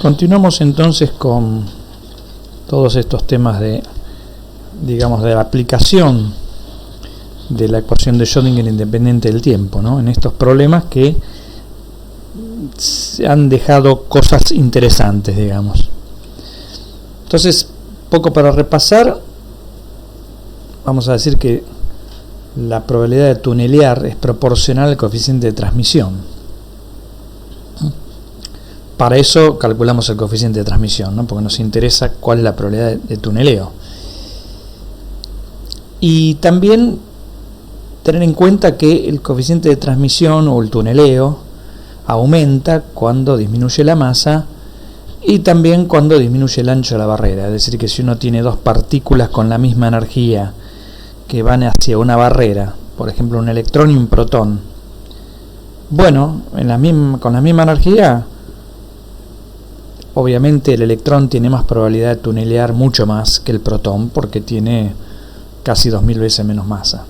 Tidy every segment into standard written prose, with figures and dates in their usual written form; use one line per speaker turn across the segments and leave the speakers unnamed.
Continuamos entonces con todos estos temas de, digamos, de la aplicación de la ecuación de Schrödinger independiente del tiempo, ¿no? En estos problemas que se han dejado cosas interesantes, digamos. Entonces, poco para repasar, vamos a decir que la probabilidad de tunelear es proporcional al coeficiente de transmisión. Para eso calculamos el coeficiente de transmisión, ¿no? Porque nos interesa cuál es la probabilidad de tuneleo. Y también tener en cuenta que el coeficiente de transmisión o el tuneleo aumenta cuando disminuye la masa y también cuando disminuye el ancho de la barrera. Es decir, que si uno tiene dos partículas con la misma energía que van hacia una barrera, por ejemplo un electrón y un protón, bueno, con la misma energía, obviamente el electrón tiene más probabilidad de tunelear mucho más que el protón porque tiene casi 2000 veces menos masa.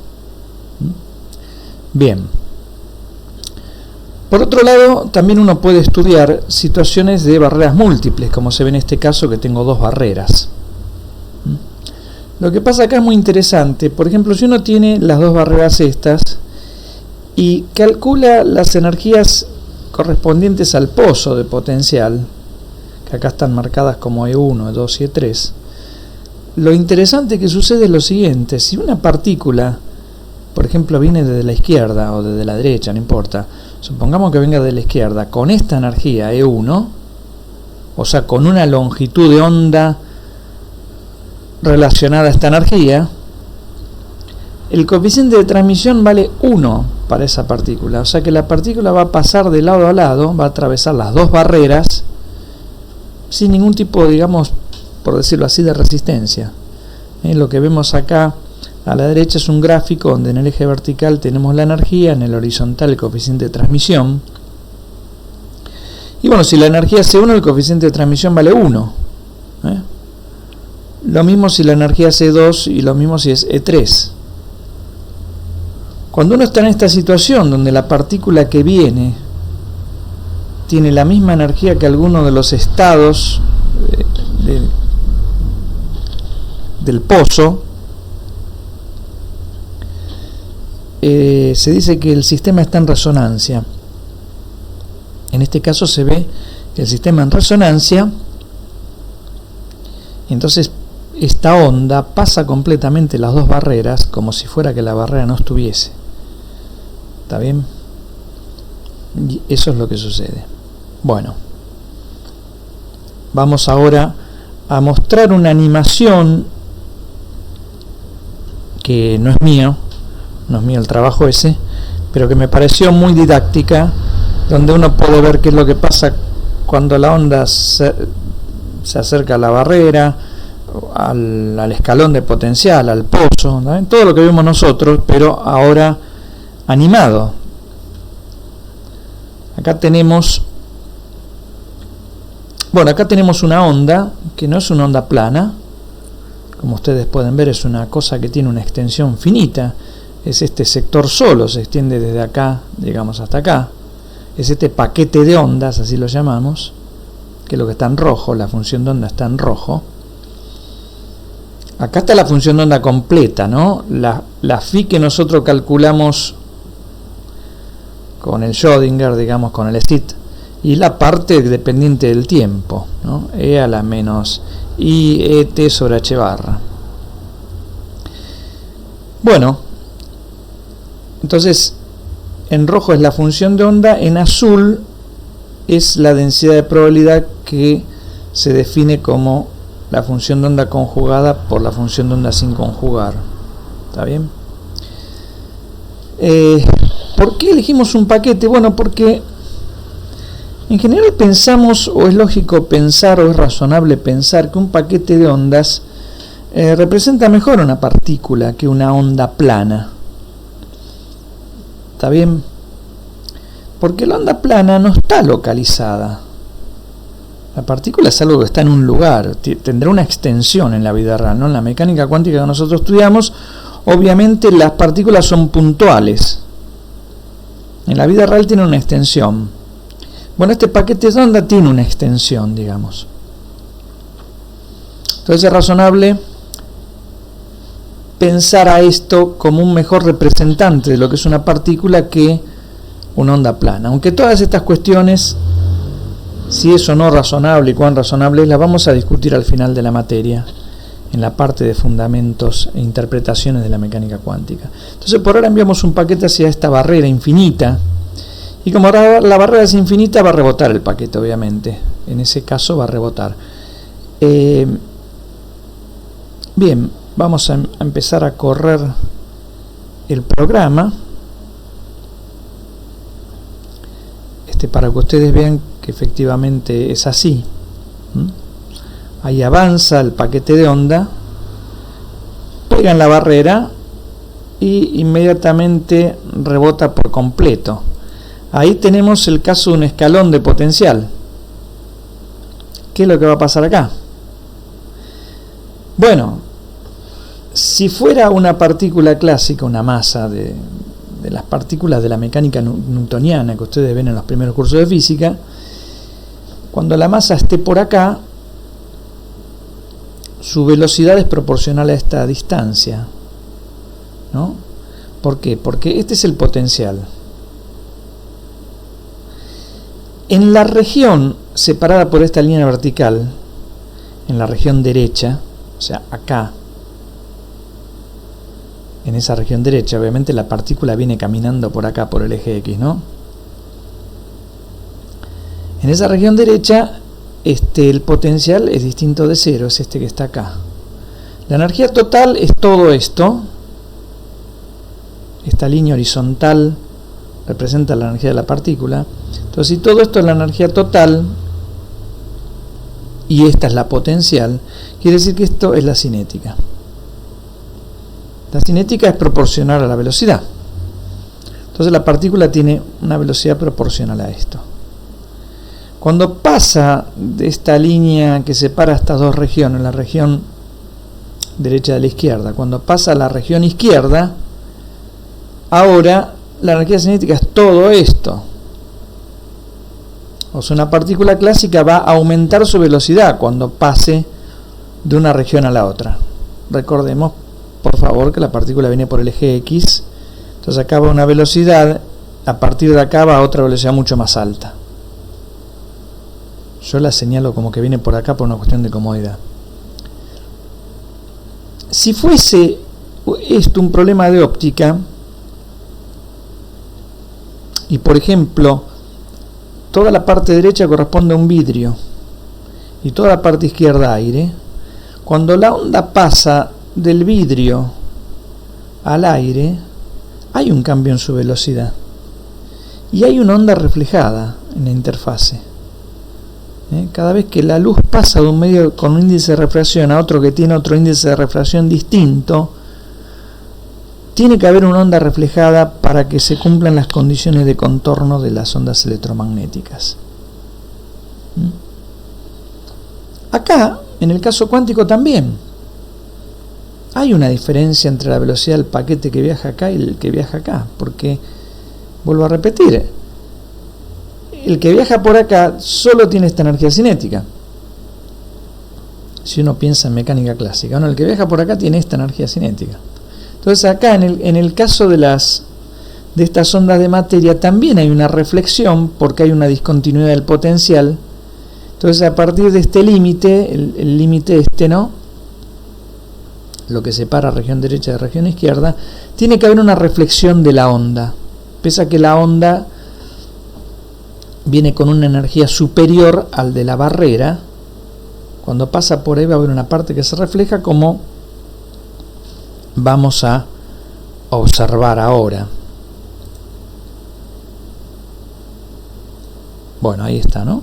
Bien. Por otro lado, también uno puede estudiar situaciones de barreras múltiples, como se ve en este caso que tengo dos barreras. Lo que pasa acá es muy interesante. Por ejemplo, si uno tiene las dos barreras estas y calcula las energías correspondientes al pozo de potencial, que acá están marcadas como E1, E2 y E3, lo interesante que sucede es lo siguiente: si una partícula, por ejemplo, viene desde la izquierda o desde la derecha, no importa, supongamos que venga de la izquierda, con esta energía E1, o sea, con una longitud de onda relacionada a esta energía, el coeficiente de transmisión vale 1 para esa partícula, o sea que la partícula va a pasar de lado a lado, va a atravesar las dos barreras sin ningún tipo, digamos, por decirlo así, de resistencia. Lo que vemos acá a la derecha es un gráfico donde en el eje vertical tenemos la energía, en el horizontal el coeficiente de transmisión. Y bueno, si la energía es E1, el coeficiente de transmisión vale 1. Lo mismo si la energía es E2 y lo mismo si es E3. Cuando uno está en esta situación donde la partícula que viene tiene la misma energía que alguno de los estados del pozo, se dice que el sistema está en resonancia. En este caso se ve el sistema en resonancia, y entonces esta onda pasa completamente las dos barreras como si fuera que la barrera no estuviese. ¿Está bien? Y eso es lo que sucede. Bueno, vamos ahora a mostrar una animación que no es mío el trabajo ese, pero que me pareció muy didáctica, donde uno puede ver qué es lo que pasa cuando la onda se acerca a la barrera, al escalón de potencial, al pozo, ¿no? Todo lo que vemos nosotros, pero ahora animado. Acá tenemos una onda que no es una onda plana, como ustedes pueden ver, es una cosa que tiene una extensión finita. Es este sector solo, se extiende desde acá, digamos, hasta acá. Es este paquete de ondas, así lo llamamos, que es lo que está en rojo, la función de onda está en rojo. Acá está la función de onda completa, ¿no? La phi que nosotros calculamos con el Schrödinger, digamos, con el SIT, y la parte dependiente del tiempo, ¿no? E a la menos I ET sobre H barra. Bueno, entonces en rojo es la función de onda, en azul es la densidad de probabilidad que se define como la función de onda conjugada por la función de onda sin conjugar. ¿Está bien? ¿Por qué elegimos un paquete? Bueno, porque en general pensamos, o es lógico pensar, o es razonable pensar que un paquete de ondas representa mejor una partícula que una onda plana. ¿Está bien? Porque la onda plana no está localizada. La partícula es algo que está en un lugar, tendrá una extensión en la vida real, ¿no? En la mecánica cuántica que nosotros estudiamos, obviamente las partículas son puntuales. En la vida real tienen una extensión. Bueno, este paquete de onda tiene una extensión, digamos. Entonces es razonable pensar a esto como un mejor representante de lo que es una partícula que una onda plana. Aunque todas estas cuestiones, si es o no razonable y cuán razonable es, las vamos a discutir al final de la materia, en la parte de fundamentos e interpretaciones de la mecánica cuántica. Entonces por ahora enviamos un paquete hacia esta barrera infinita, y como ahora la barrera es infinita, va a rebotar el paquete, obviamente. En ese caso va a rebotar. Bien, vamos a empezar a correr el programa, para que ustedes vean que efectivamente es así. Ahí avanza el paquete de onda, pega en la barrera y inmediatamente rebota por completo. Ahí tenemos el caso de un escalón de potencial. ¿Qué es lo que va a pasar acá? Bueno, si fuera una partícula clásica, una masa de las partículas de la mecánica newtoniana que ustedes ven en los primeros cursos de física, cuando la masa esté por acá, su velocidad es proporcional a esta distancia, ¿no? ¿Por qué? Porque este es el potencial. En la región separada por esta línea vertical, en la región derecha, o sea, acá, en esa región derecha, obviamente la partícula viene caminando por acá, por el eje X, ¿no? En esa región derecha, el potencial es distinto de cero, es este que está acá. La energía total es todo esto. Esta línea horizontal representa la energía de la partícula. Entonces, si todo esto es la energía total y esta es la potencial, quiere decir que esto es la cinética. La cinética es proporcional a la velocidad. Entonces la partícula tiene una velocidad proporcional a esto. Cuando pasa de esta línea que separa estas dos regiones, la región derecha de la izquierda, cuando pasa a la región izquierda, ahora la energía cinética es todo esto. O sea, una partícula clásica va a aumentar su velocidad cuando pase de una región a la otra. Recordemos, por favor, que la partícula viene por el eje X, entonces acá va una velocidad, a partir de acá va a otra velocidad mucho más alta. Yo la señalo como que viene por acá por una cuestión de comodidad. Si fuese esto un problema de óptica, y por ejemplo, toda la parte derecha corresponde a un vidrio, y toda la parte izquierda aire, cuando la onda pasa del vidrio al aire, hay un cambio en su velocidad y hay una onda reflejada en la interfase. Cada vez que la luz pasa de un medio con un índice de refracción a otro que tiene otro índice de refracción distinto, tiene que haber una onda reflejada para que se cumplan las condiciones de contorno de las ondas electromagnéticas. Acá, en el caso cuántico también hay una diferencia entre la velocidad del paquete que viaja acá y el que viaja acá, porque, vuelvo a repetir, el que viaja por acá solo tiene esta energía cinética. Si uno piensa en mecánica clásica, ¿no? El que viaja por acá tiene esta energía cinética. Entonces acá, en el caso de estas ondas de materia, también hay una reflexión, porque hay una discontinuidad del potencial. Entonces, a partir de este límite, el límite ¿no?, lo que separa región derecha de región izquierda, tiene que haber una reflexión de la onda, pese a que la onda viene con una energía superior al de la barrera. Cuando pasa por ahí va a haber una parte que se refleja, como vamos a observar ahora. Bueno, ahí está, ¿no?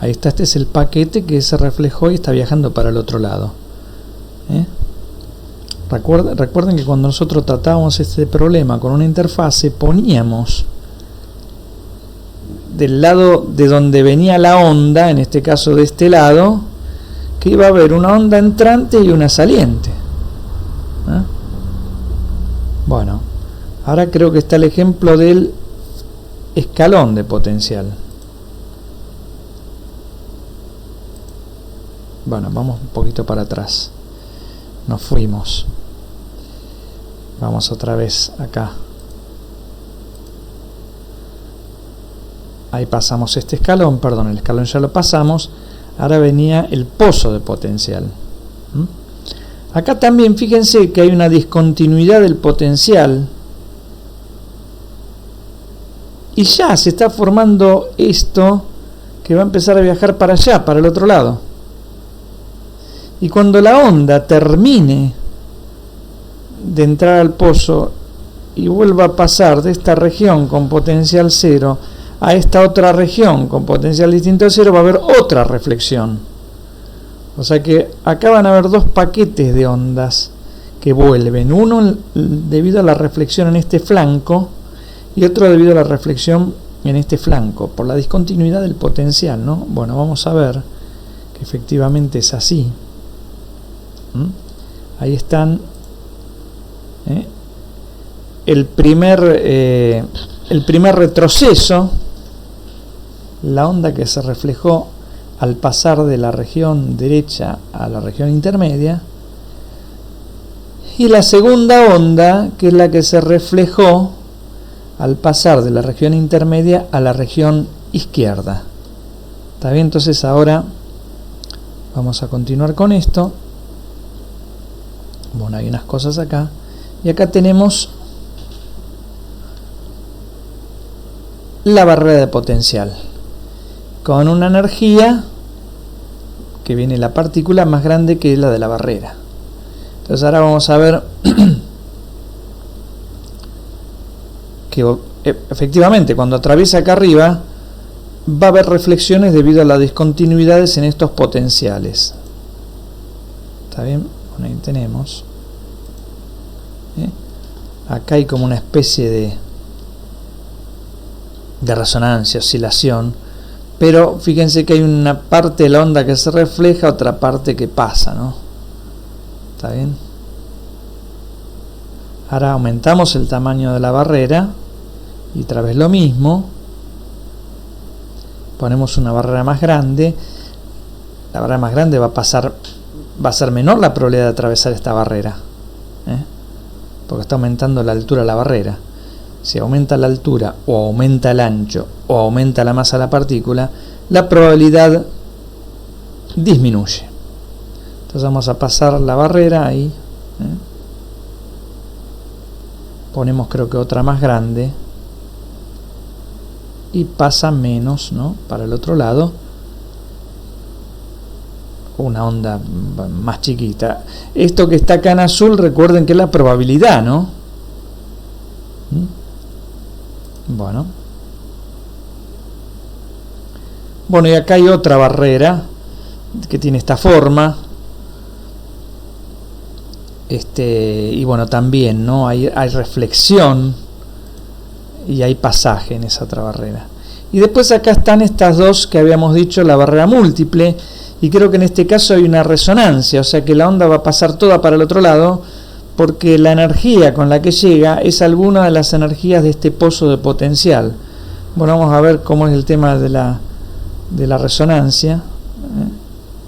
Ahí está, este es el paquete que se reflejó y está viajando para el otro lado. Recuerden que cuando nosotros tratábamos este problema con una interfase, poníamos del lado de donde venía la onda, en este caso de este lado, que iba a haber una onda entrante y una saliente. Bueno, ahora creo que está el ejemplo del escalón de potencial. Bueno, vamos un poquito para atrás. Nos fuimos. Vamos otra vez acá. Ahí pasamos este escalón, perdón, el escalón ya lo pasamos. Ahora venía el pozo de potencial. Acá también fíjense que hay una discontinuidad del potencial. Y ya se está formando esto que va a empezar a viajar para allá, para el otro lado. Y cuando la onda termine de entrar al pozo y vuelva a pasar de esta región con potencial cero a esta otra región con potencial distinto a cero, va a haber otra reflexión. O sea que acá van a haber dos paquetes de ondas que vuelven. Uno debido a la reflexión en este flanco y otro debido a la reflexión en este flanco, por la discontinuidad del potencial, ¿no? Bueno, vamos a ver que efectivamente es así. Ahí están el primer retroceso, la onda que se reflejó al pasar de la región derecha a la región intermedia, y la segunda onda, que es la que se reflejó al pasar de la región intermedia a la región izquierda. ¿Está bien? Entonces ahora vamos a continuar con esto. Bueno, hay unas cosas acá. Y acá tenemos la barrera de potencial, con una energía que viene la partícula más grande que la de la barrera. Entonces ahora vamos a ver que efectivamente cuando atraviesa acá arriba va a haber reflexiones debido a las discontinuidades en estos potenciales. ¿Está bien? Bueno, ahí tenemos. Acá hay como una especie de resonancia, oscilación, pero fíjense que hay una parte de la onda que se refleja, otra parte que pasa, ¿no? ¿Está bien? Ahora aumentamos el tamaño de la barrera y otra vez lo mismo. Ponemos una barrera más grande. La barrera más grande va a ser menor la probabilidad de atravesar esta barrera, porque está aumentando la altura de la barrera. Si aumenta la altura o aumenta el ancho o aumenta la masa de la partícula, la probabilidad disminuye. Entonces vamos a pasar la barrera ahí. Ponemos creo que otra más grande y pasa menos, ¿no? Para el otro lado. Una onda más chiquita. Esto que está acá en azul, recuerden que es la probabilidad, ¿no? Bueno, y acá hay otra barrera que tiene esta forma. Y bueno, también, ¿no? Hay reflexión y hay pasaje en esa otra barrera. Y después acá están estas dos que habíamos dicho, la barrera múltiple, y creo que en este caso hay una resonancia, o sea que la onda va a pasar toda para el otro lado, porque la energía con la que llega es alguna de las energías de este pozo de potencial. Bueno, vamos a ver cómo es el tema de la resonancia.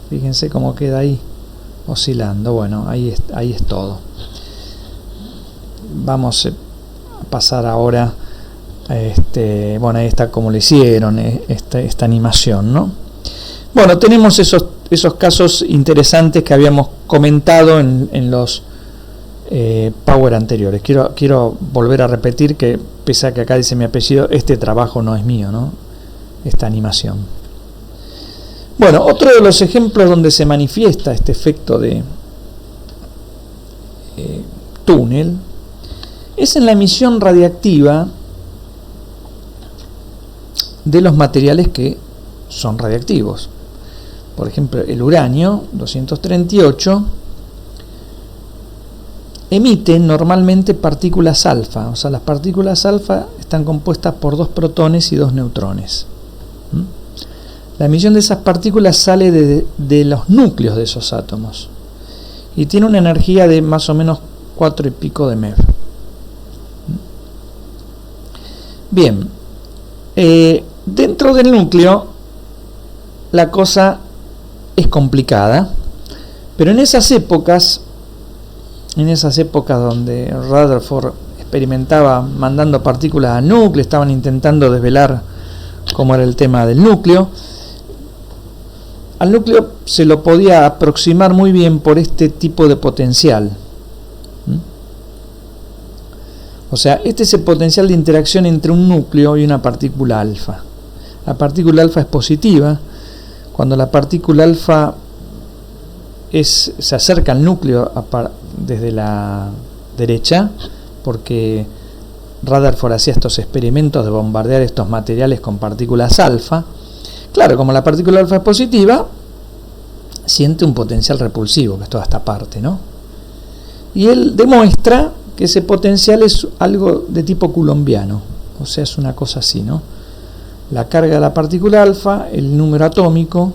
Fíjense cómo queda ahí oscilando. Bueno, ahí es todo. Vamos a pasar ahora bueno, ahí está como le hicieron esta animación, ¿no? Bueno, tenemos esos casos interesantes que habíamos comentado en los Power anteriores. Quiero volver a repetir que, pese a que acá dice mi apellido, este trabajo no es mío, ¿no? Esta animación. Bueno, otro de los ejemplos donde se manifiesta este efecto de túnel es en la emisión radiactiva de los materiales que son radiactivos. Por ejemplo, el uranio 238 emite normalmente partículas alfa, o sea, las partículas alfa están compuestas por 2 protones y 2 neutrones. La emisión de esas partículas sale de los núcleos de esos átomos y tiene una energía de más o menos 4 y pico de MeV. Bien, dentro del núcleo la cosa es complicada, pero en esas épocas donde Rutherford experimentaba mandando partículas al núcleo, estaban intentando desvelar cómo era el tema del núcleo, al núcleo se lo podía aproximar muy bien por este tipo de potencial. O sea, este es el potencial de interacción entre un núcleo y una partícula alfa. La partícula alfa es positiva. Cuando la partícula alfa se acerca al núcleo desde la derecha, porque Rutherford hacía estos experimentos de bombardear estos materiales con partículas alfa. Claro, como la partícula alfa es positiva, siente un potencial repulsivo, que es toda esta parte, ¿no? Y él demuestra que ese potencial es algo de tipo coulombiano, o sea, es una cosa así, ¿no? La carga de la partícula alfa, el número atómico,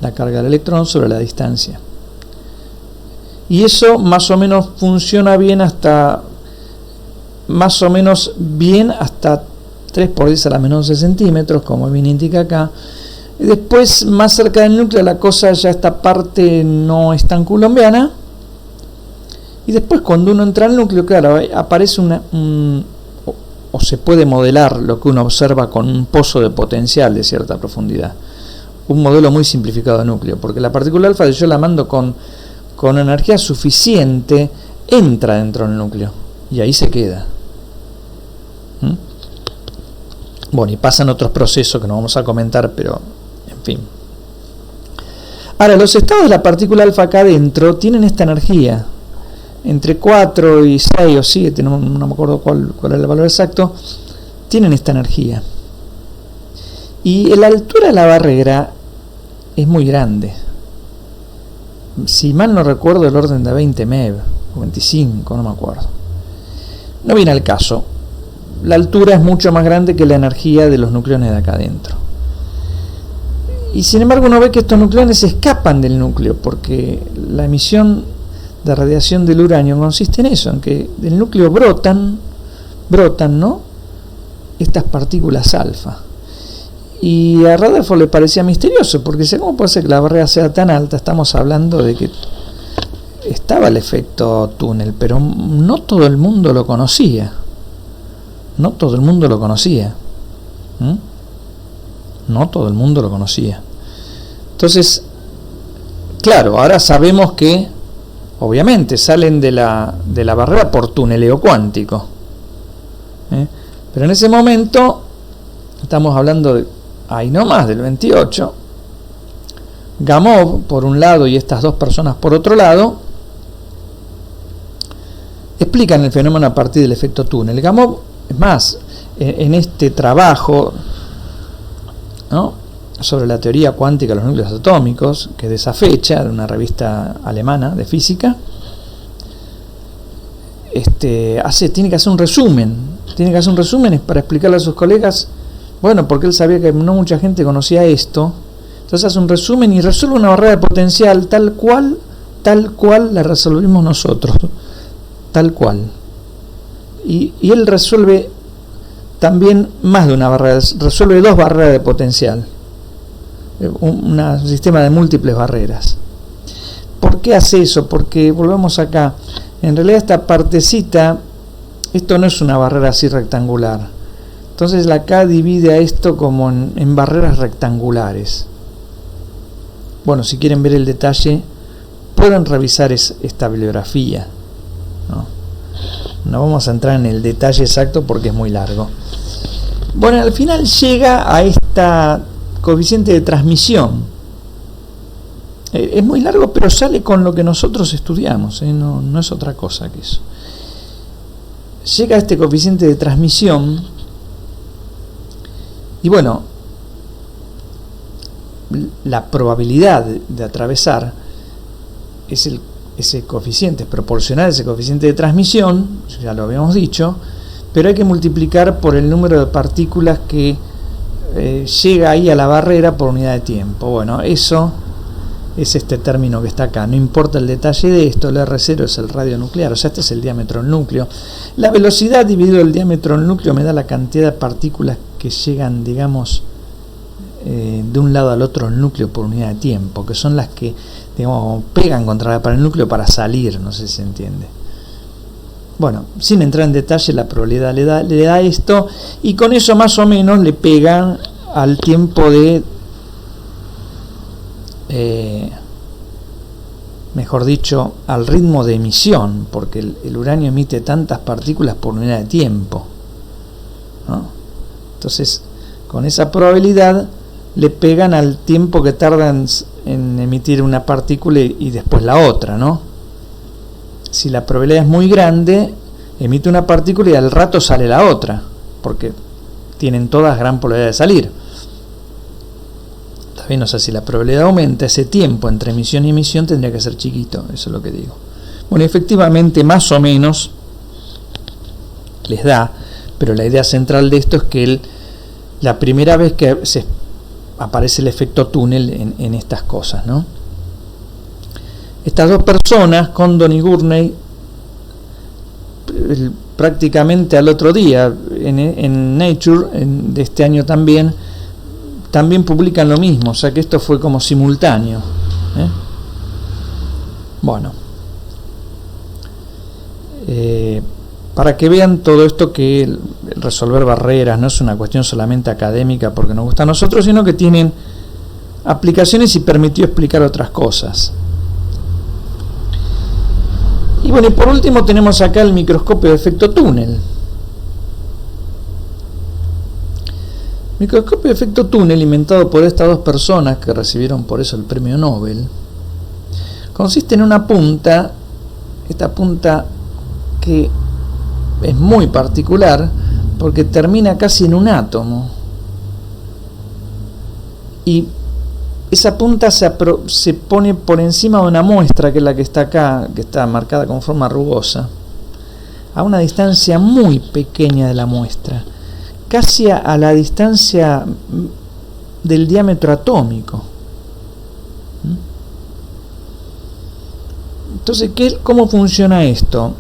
la carga del electrón sobre la distancia. Y eso más o menos funciona bien hasta 3 por 10 a la menos 11 centímetros, como bien indica acá. Y después, más cerca del núcleo, la cosa ya esta parte no es tan coulombiana. Y después, cuando uno entra al núcleo, claro, aparece o se puede modelar lo que uno observa con un pozo de potencial de cierta profundidad. Un modelo muy simplificado de núcleo, porque la partícula alfa, yo la mando con energía suficiente, entra dentro del núcleo y ahí se queda. Bueno, y pasan otros procesos que no vamos a comentar, pero en fin. Ahora, los estados de la partícula alfa acá adentro tienen esta energía, entre 4 y 6 o 7, no me acuerdo cuál es el valor exacto, tienen esta energía. Y la altura de la barrera es muy grande. Si mal no recuerdo, el orden de 20 MeV, o 25, no me acuerdo. No viene al caso. La altura es mucho más grande que la energía de los nucleones de acá adentro. Y sin embargo uno ve que estos nucleones escapan del núcleo, porque la emisión de radiación del uranio consiste en eso, en que del núcleo brotan, ¿no?, estas partículas alfa. Y a Rutherford le parecía misterioso, porque ¿cómo puede ser que la barrera sea tan alta? Estamos hablando de que estaba el efecto túnel, pero no todo el mundo lo conocía. No todo el mundo lo conocía. No todo el mundo lo conocía. Entonces, claro, ahora sabemos que obviamente salen de la barrera por tuneleo cuántico. Pero en ese momento estamos hablando de ahí nomás, del 28. Gamow por un lado y estas dos personas por otro lado explican el fenómeno a partir del efecto túnel. Gamow, es más, en este trabajo, ¿no?, sobre la teoría cuántica de los núcleos atómicos, que de esa fecha, de una revista alemana de física, tiene que hacer un resumen para explicarle a sus colegas, bueno, porque él sabía que no mucha gente conocía esto. Entonces hace un resumen y resuelve una barrera de potencial tal cual la resolvimos nosotros, tal cual. Y él resuelve también más de una barrera, resuelve 2 barreras de potencial, un sistema de múltiples barreras. ¿Por qué hace eso? Porque volvemos acá, en realidad esta partecita, esto no es una barrera así rectangular. Entonces la K divide a esto como en barreras rectangulares. Bueno, si quieren ver el detalle, pueden revisar esta bibliografía. No vamos a entrar en el detalle exacto porque es muy largo. Bueno, al final llega a esta coeficiente de transmisión. Es muy largo, pero sale con lo que nosotros estudiamos, no es otra cosa que eso. Llega a este coeficiente de transmisión. Y bueno, la probabilidad de atravesar ese coeficiente es proporcional a ese coeficiente de transmisión, ya lo habíamos dicho, pero hay que multiplicar por el número de partículas que llega ahí a la barrera por unidad de tiempo. Bueno, eso es este término que está acá. No importa el detalle de esto, el R0 es el radio nuclear, o sea, este es el diámetro del núcleo. La velocidad dividido el diámetro del núcleo me da la cantidad de partículas que llegan, digamos, de un lado al otro el núcleo por unidad de tiempo, que son las que, digamos, pegan para el núcleo para salir, no sé si se entiende. Bueno, sin entrar en detalle, la probabilidad le da esto, y con eso más o menos le pegan al tiempo de, mejor dicho, al ritmo de emisión, porque el uranio emite tantas partículas por unidad de tiempo, ¿no? Entonces, con esa probabilidad le pegan al tiempo que tardan en emitir una partícula y después la otra, ¿no? Si la probabilidad es muy grande, emite una partícula y al rato sale la otra, porque tienen todas gran probabilidad de salir. También, o sea, si la probabilidad aumenta, ese tiempo entre emisión y emisión tendría que ser chiquito, eso es lo que digo. Bueno, efectivamente, más o menos les da, pero la idea central de esto es que la primera vez que aparece el efecto túnel en estas cosas, ¿no? Estas dos personas, Condon y Gurney, prácticamente al otro día, en Nature, de este año también publican lo mismo, o sea que esto fue como simultáneo, ¿eh? Bueno, para que vean todo esto, que el resolver barreras no es una cuestión solamente académica porque nos gusta a nosotros, sino que tienen aplicaciones y permitió explicar otras cosas. Y bueno, y por último tenemos acá el microscopio de efecto túnel. Microscopio de efecto túnel, inventado por estas dos personas que recibieron por eso el premio Nobel, consiste en una punta, esta punta que es muy particular porque termina casi en un átomo, y esa punta se pone por encima de una muestra, que es la que está acá, que está marcada con forma rugosa, a una distancia muy pequeña de la muestra, casi a la distancia del diámetro atómico. Entonces, ¿cómo funciona esto?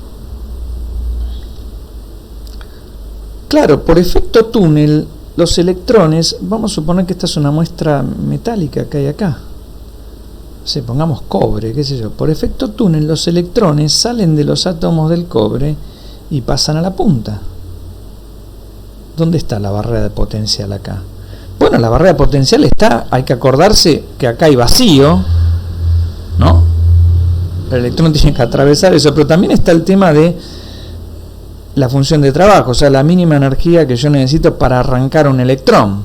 Claro, por efecto túnel, los electrones, vamos a suponer que esta es una muestra metálica que hay acá, pongamos cobre, qué sé yo, por efecto túnel los electrones salen de los átomos del cobre y pasan a la punta. ¿Dónde está la barrera de potencial acá? Bueno, la barrera de potencial está, hay que acordarse que acá hay vacío, ¿no? El electrón tiene que atravesar eso, pero también está el tema de la función de trabajo, o sea, la mínima energía que yo necesito para arrancar un electrón.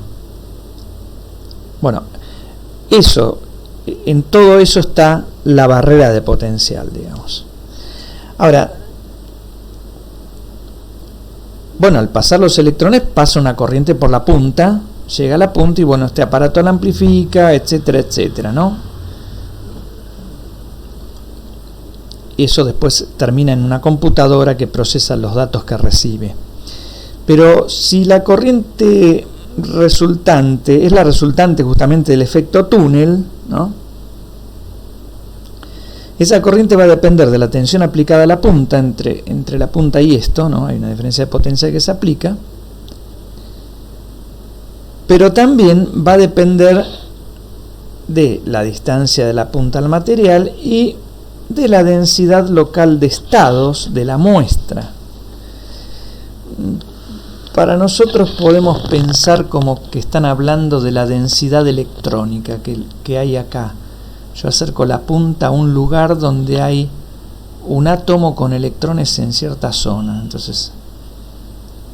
Bueno, en todo eso está la barrera de potencial, digamos. Ahora, bueno, al pasar los electrones pasa una corriente por la punta, llega a la punta y bueno, este aparato la amplifica, etcétera, etcétera, ¿no? Eso después termina en una computadora que procesa los datos que recibe. Pero si la corriente resultante es la resultante justamente del efecto túnel, ¿no? Esa corriente va a depender de la tensión aplicada a la punta, entre la punta y esto, ¿no? Hay una diferencia de potencia que se aplica, pero también va a depender de la distancia de la punta al material y de la densidad local de estados de la muestra. Para nosotros podemos pensar como que están hablando de la densidad electrónica que hay acá. Yo acerco la punta a un lugar donde hay un átomo con electrones en cierta zona, entonces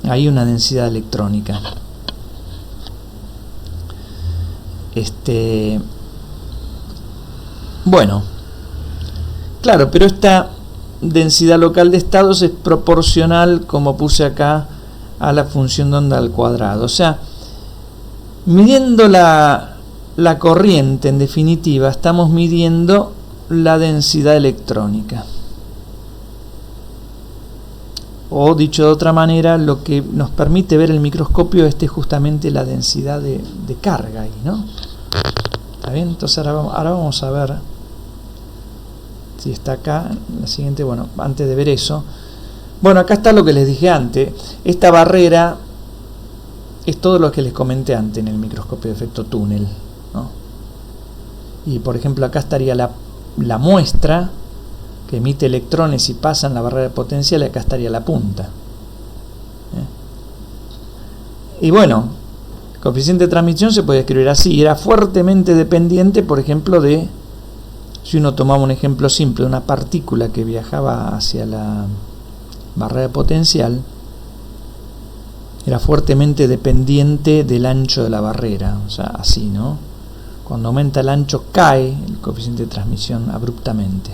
hay una densidad electrónica. Bueno, claro, pero esta densidad local de estados es proporcional, como puse acá, a la función de onda al cuadrado. O sea, midiendo la corriente, en definitiva, estamos midiendo la densidad electrónica. O, dicho de otra manera, lo que nos permite ver el microscopio es justamente la densidad de carga ahí, ¿no? ¿Está bien? Entonces ahora vamos a ver si está acá, la siguiente. Bueno, antes de ver eso, bueno, acá está lo que les dije antes. Esta barrera es todo lo que les comenté antes en el microscopio de efecto túnel, ¿no? Y por ejemplo acá estaría la muestra que emite electrones y pasan la barrera de potencial, y acá estaría la punta. Y bueno, el coeficiente de transmisión se puede escribir así. Era fuertemente dependiente, por ejemplo, de, si uno tomaba un ejemplo simple, de una partícula que viajaba hacia la barrera de potencial, era fuertemente dependiente del ancho de la barrera, o sea, así, ¿no? Cuando aumenta el ancho cae el coeficiente de transmisión abruptamente.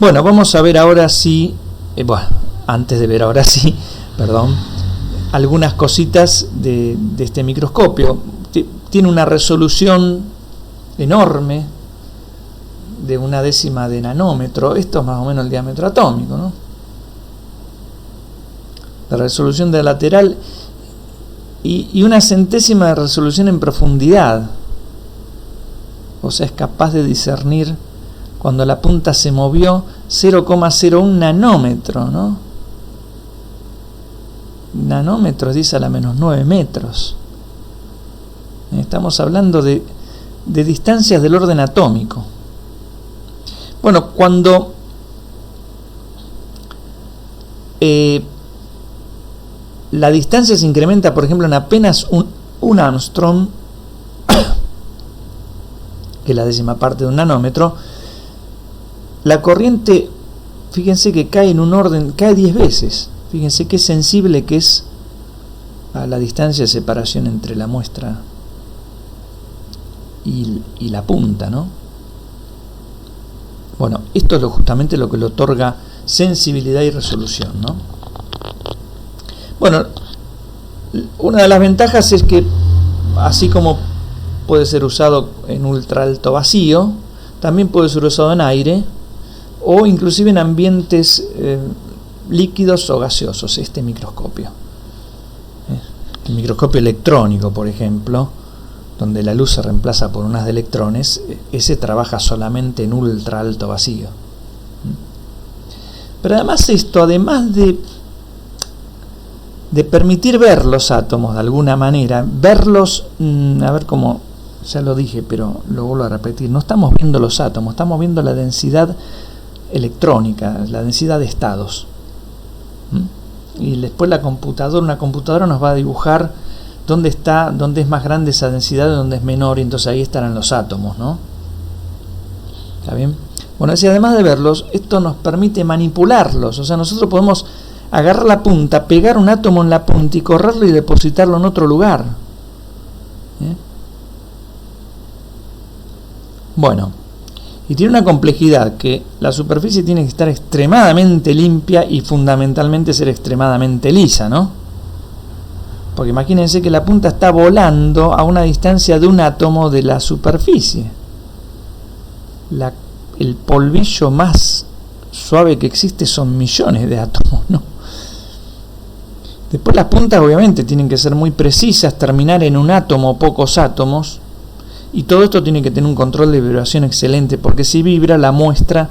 Bueno, vamos a ver ahora sí, antes de ver ahora sí, algunas cositas de este microscopio. Tiene una resolución enorme, de 1/10 de nanómetro. Esto es más o menos el diámetro atómico, ¿no? La resolución de lateral y 1/100ª de resolución en profundidad. O sea, es capaz de discernir cuando la punta se movió 0,01 nanómetro, ¿no? Nanómetros, 10⁻⁹ metros. Estamos hablando de distancias del orden atómico. Bueno, cuando la distancia se incrementa, por ejemplo, en apenas un Armstrong, que es la 10ª parte de un nanómetro, la corriente, fíjense que cae en un orden, cae 10 veces. Fíjense qué sensible que es a la distancia de separación entre la muestra y la punta, ¿no? Bueno, esto es justamente lo que le otorga sensibilidad y resolución, ¿no? Bueno, una de las ventajas es que, así como puede ser usado en ultra alto vacío, también puede ser usado en aire o inclusive en ambientes líquidos o gaseosos, este microscopio. El microscopio electrónico, por ejemplo, donde la luz se reemplaza por unas de electrones, ese trabaja solamente en ultra alto vacío. Pero además esto, además de permitir ver los átomos de alguna manera, verlos, a ver cómo, ya lo dije, pero lo vuelvo a repetir, no estamos viendo los átomos, estamos viendo la densidad electrónica, la densidad de estados. Y después una computadora nos va a dibujar dónde es más grande esa densidad y dónde es menor, y entonces ahí estarán los átomos, ¿no? ¿Está bien? Bueno, si además de verlos, esto nos permite manipularlos, o sea, nosotros podemos agarrar la punta, pegar un átomo en la punta y correrlo y depositarlo en otro lugar. Bueno, y tiene una complejidad, que la superficie tiene que estar extremadamente limpia y fundamentalmente ser extremadamente lisa, ¿no? Porque imagínense que la punta está volando a una distancia de un átomo de la superficie. El polvillo más suave que existe son millones de átomos, ¿no? Después las puntas obviamente tienen que ser muy precisas, terminar en un átomo o pocos átomos, y todo esto tiene que tener un control de vibración excelente, porque si vibra la muestra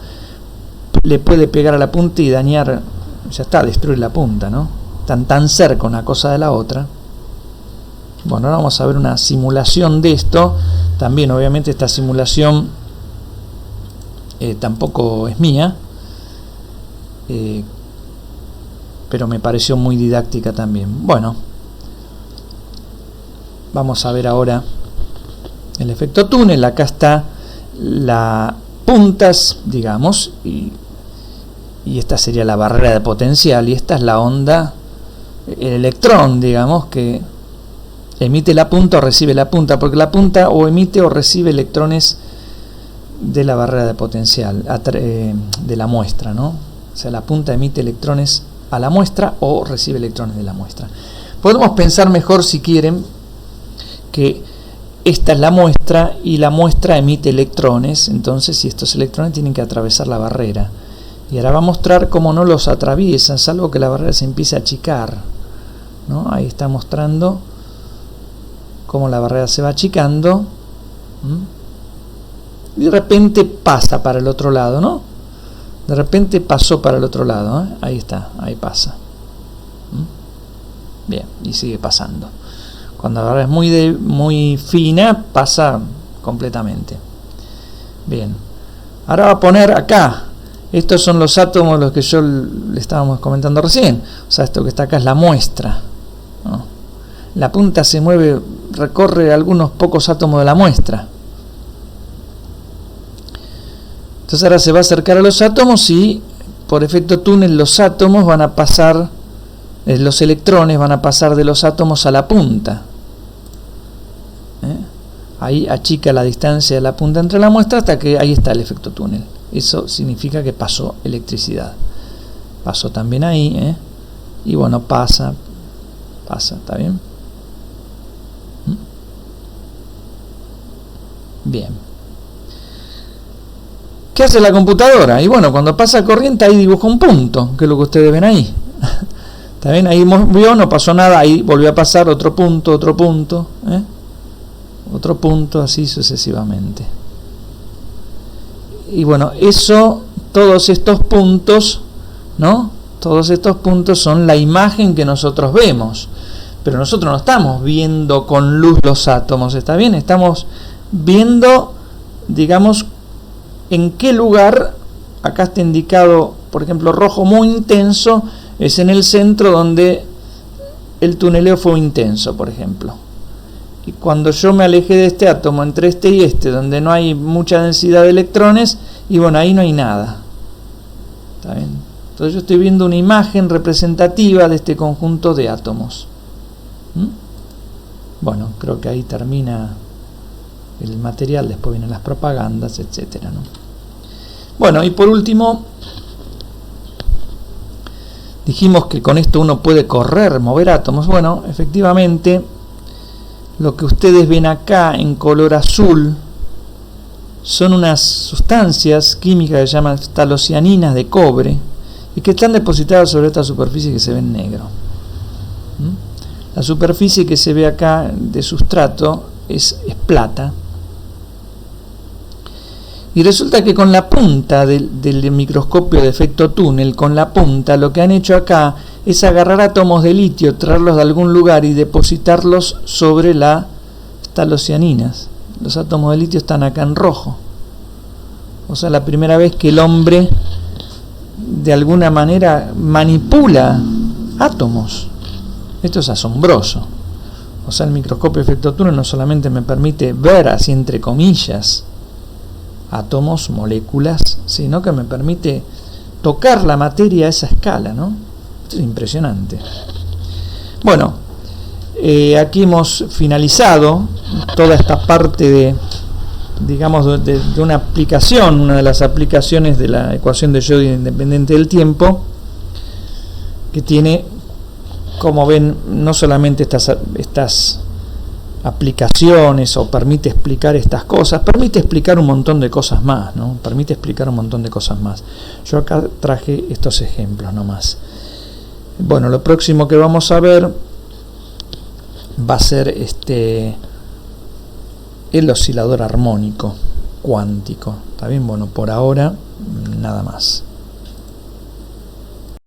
le puede pegar a la punta y dañar, ya está, destruir la punta, ¿no? Están tan cerca una cosa de la otra. Bueno, ahora vamos a ver una simulación de esto. También obviamente esta simulación tampoco es mía, pero me pareció muy didáctica también. Bueno, vamos a ver ahora el efecto túnel. Acá está las puntas, digamos, y esta sería la barrera de potencial, y esta es la onda, el electrón, digamos, que emite la punta o recibe la punta, porque la punta o emite o recibe electrones de la barrera de potencial, de la muestra, ¿no? O sea, la punta emite electrones a la muestra o recibe electrones de la muestra. Podemos pensar mejor, si quieren, que esta es la muestra y la muestra emite electrones, entonces si estos electrones tienen que atravesar la barrera. Y ahora va a mostrar cómo no los atraviesan, salvo que la barrera se empiece a achicar, ¿no? Ahí está mostrando cómo la barrera se va achicando. Y de repente pasa para el otro lado, ¿no? De repente pasó para el otro lado, ¿eh? Ahí está, ahí pasa. Bien, y sigue pasando. Cuando la barrera es muy fina, pasa completamente. Bien, ahora va a poner acá. Estos son los átomos, los que yo le estábamos comentando recién. O sea, esto que está acá es la muestra, ¿no? La punta se mueve, recorre algunos pocos átomos de la muestra. Entonces ahora se va a acercar a los átomos y por efecto túnel los átomos van a pasar, los electrones van a pasar de los átomos a la punta. Ahí achica la distancia de la punta entre la muestra hasta que ahí está el efecto túnel. Eso significa que pasó electricidad. Pasó también ahí, y bueno, pasa, ¿está bien? Bien. ¿Qué hace la computadora? Y bueno, cuando pasa corriente ahí dibuja un punto, que es lo que ustedes ven ahí. ¿Está bien? Ahí vio, no pasó nada, ahí volvió a pasar otro punto, otro punto, otro punto, así sucesivamente. Y bueno, todos estos puntos, ¿no? Todos estos puntos son la imagen que nosotros vemos. Pero nosotros no estamos viendo con luz los átomos, ¿está bien? Estamos viendo, digamos, en qué lugar. Acá está indicado, por ejemplo, rojo muy intenso, es en el centro donde el tuneleo fue intenso, por ejemplo. Y cuando yo me alejé de este átomo, entre este y este, donde no hay mucha densidad de electrones, y bueno, ahí no hay nada. ¿Está bien? Entonces yo estoy viendo una imagen representativa de este conjunto de átomos. Bueno, creo que ahí termina el material, después vienen las propagandas, etcétera, ¿no? Bueno, y por último, dijimos que con esto uno puede mover átomos. Bueno, efectivamente, lo que ustedes ven acá en color azul son unas sustancias químicas que se llaman phthalocianinas de cobre y que están depositadas sobre esta superficie que se ve en negro. La superficie que se ve acá de sustrato es plata. Y resulta que con la punta del microscopio de efecto túnel, con la punta, lo que han hecho acá es agarrar átomos de litio, traerlos de algún lugar y depositarlos sobre las phthalocianinas. Los átomos de litio están acá en rojo. O sea, la primera vez que el hombre de alguna manera manipula átomos. Esto es asombroso. O sea, el microscopio de efecto túnel no solamente me permite ver, así entre comillas, átomos, moléculas, sino que me permite tocar la materia a esa escala, ¿no? Esto es impresionante. Bueno, aquí hemos finalizado toda esta parte de, digamos, de una aplicación, una de las aplicaciones de la ecuación de Schrödinger independiente del tiempo, que tiene, como ven, no solamente estas aplicaciones o permite explicar estas cosas, permite explicar un montón de cosas más, ¿no? Permite explicar un montón de cosas más. Yo acá traje estos ejemplos nomás. Bueno, lo próximo que vamos a ver va a ser el oscilador armónico cuántico. ¿Está bien? Bueno, por ahora nada más.